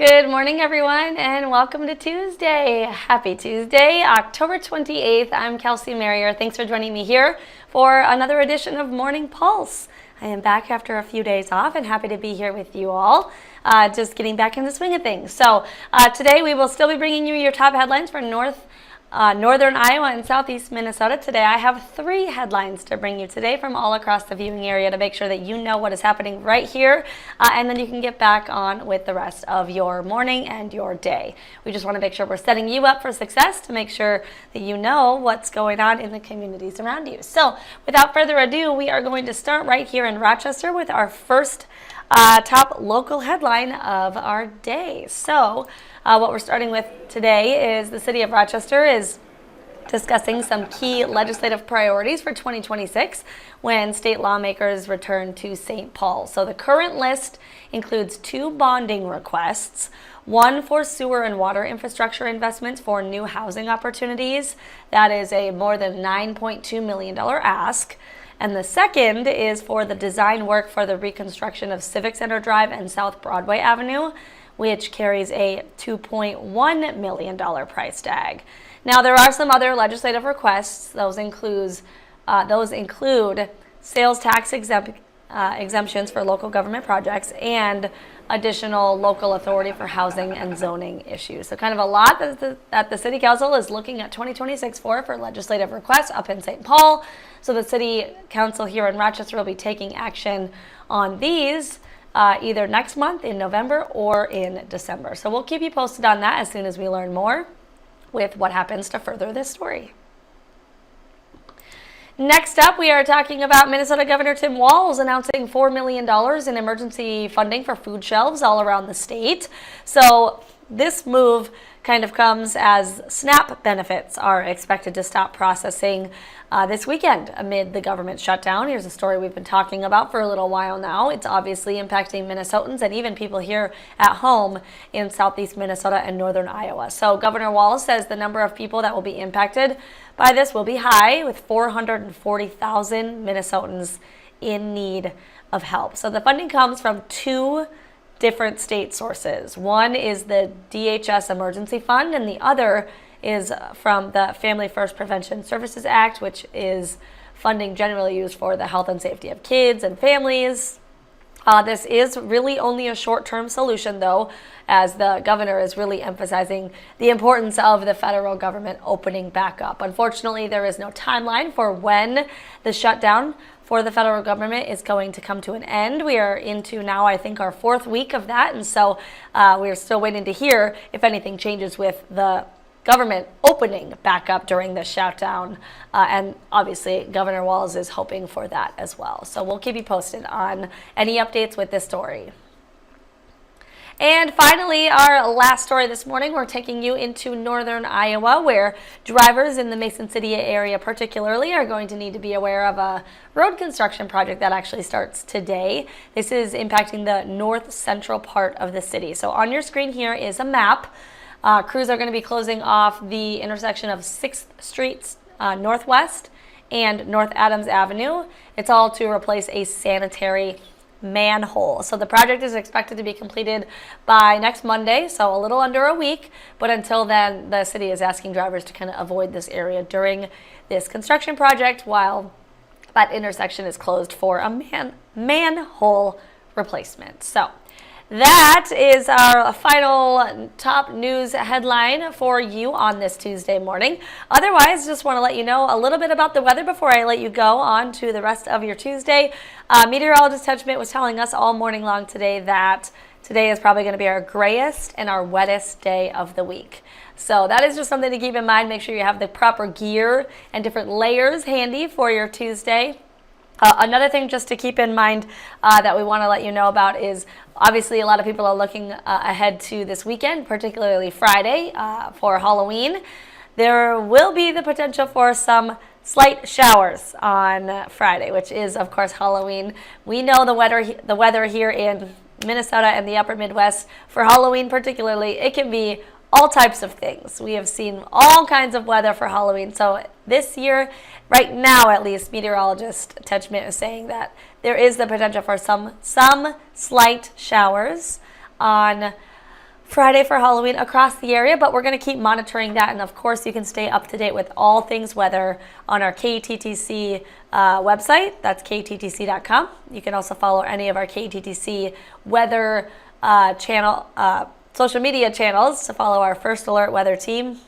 Good morning, everyone, and welcome to Tuesday. Happy Tuesday, October 28th. I'm Kelsey Marier. Thanks for joining me here for another edition of Morning Pulse. I am back after a few days off and happy to be here with you all, just getting back in the swing of things. So today we will still be bringing you your top headlines for northern Iowa and southeast Minnesota. Today I have 3 headlines to bring you today from all across the viewing area to make sure that you know what is happening right here, and then you can get back on with the rest of your morning and your day. We just want to make sure we're setting you up for success to make sure that you know what's going on in the communities around you. So without further ado, we are going to start right here in Rochester with our first top local headline of our day. So what we're starting with today is the city of Rochester is discussing some key legislative priorities for 2026 when state lawmakers return to St. Paul. So the current list includes 2 bonding requests, one for sewer and water infrastructure investments for new housing opportunities. That is a more than $9.2 million ask. And the second is for the design work for the reconstruction of Civic Center Drive and South Broadway Avenue, which carries a $2.1 million price tag. Now, there are some other legislative requests. Those include sales tax exemptions for local government projects and additional local authority for housing and zoning issues. So kind of a lot that the City Council is looking at 2026 for legislative requests up in St. Paul. So the City Council here in Rochester will be taking action on these either next month in November or in December. So we'll keep you posted on that as soon as we learn more with what happens to further this story. Next up, we are talking about Minnesota Governor Tim Walz announcing $4 million in emergency funding for food shelves all around the state. So this move kind of comes as SNAP benefits are expected to stop processing this weekend amid the government shutdown. Here's a story we've been talking about for a little while now. It's obviously impacting Minnesotans and even people here at home in southeast Minnesota and northern Iowa. So Governor Walz says the number of people that will be impacted by this will be high, with 440,000 Minnesotans in need of help. So the funding comes from 2 different state sources. One is the DHS Emergency Fund, and the other is from the Family First Prevention Services Act, which is funding generally used for the health and safety of kids and families. This is really only a short-term solution, though, as the governor is really emphasizing the importance of the federal government opening back up. Unfortunately, there is no timeline for when the shutdown for the federal government is going to come to an end. We are into now, I think, our 4th week of that, and so we're still waiting to hear if anything changes with the government opening back up during the shutdown, and obviously Governor Walz is hoping for that as well. So we'll keep you posted on any updates with this story. And finally, our last story this morning, we're taking you into northern Iowa, where drivers in the Mason City area particularly are going to need to be aware of a road construction project that actually starts today. This is impacting the north central part of the city. So on your screen here is a map. Crews are going to be closing off the intersection of 6th Street Northwest and North Adams Avenue. It's all to replace a sanitary manhole. So the project is expected to be completed by next Monday, so a little under a week. But until then, the city is asking drivers to kind of avoid this area during this construction project while that intersection is closed for a manhole replacement. So that is our final top news headline for you on this Tuesday morning. Otherwise, just want to let you know a little bit about the weather before I let you go on to the rest of your Tuesday. Meteorologist Ted Schmidt was telling us all morning long today that today is probably going to be our grayest and our wettest day of the week. So that is just something to keep in mind. Make sure you have the proper gear and different layers handy for your Tuesday. Another thing just to keep in mind that we want to let you know about is obviously a lot of people are looking ahead to this weekend, particularly Friday for Halloween. There will be the potential for some slight showers on Friday, which is, of course, Halloween. We know the weather here in Minnesota and the upper Midwest for Halloween particularly, it can be all types of things. We have seen all kinds of weather for Halloween. So this year, right now at least, meteorologist Ted Schmidt is saying that there is the potential for some slight showers on Friday for Halloween across the area, but we're going to keep monitoring that. And of course, you can stay up to date with all things weather on our KTTC website. That's kttc.com. You can also follow any of our KTTC weather channel, social media channels to follow our First Alert Weather team.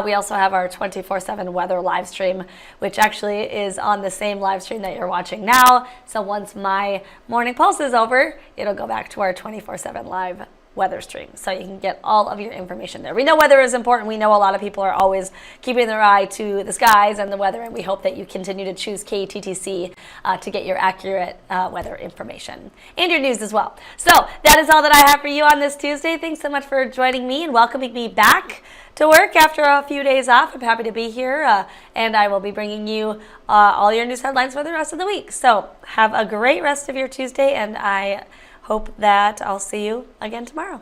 We also have our 24/7 weather live stream, which actually is on the same live stream that you're watching now. So once my morning pulse is over, it'll go back to our 24/7 live weather stream. So you can get all of your information there. We know weather is important. We know a lot of people are always keeping their eye to the skies and the weather, and we hope that you continue to choose KTTC to get your accurate weather information and your news as well. So that is all that I have for you on this Tuesday. Thanks so much for joining me and welcoming me back to work after a few days off. I'm happy to be here, and I will be bringing you all your news headlines for the rest of the week. So have a great rest of your Tuesday, and I hope that I'll see you again tomorrow.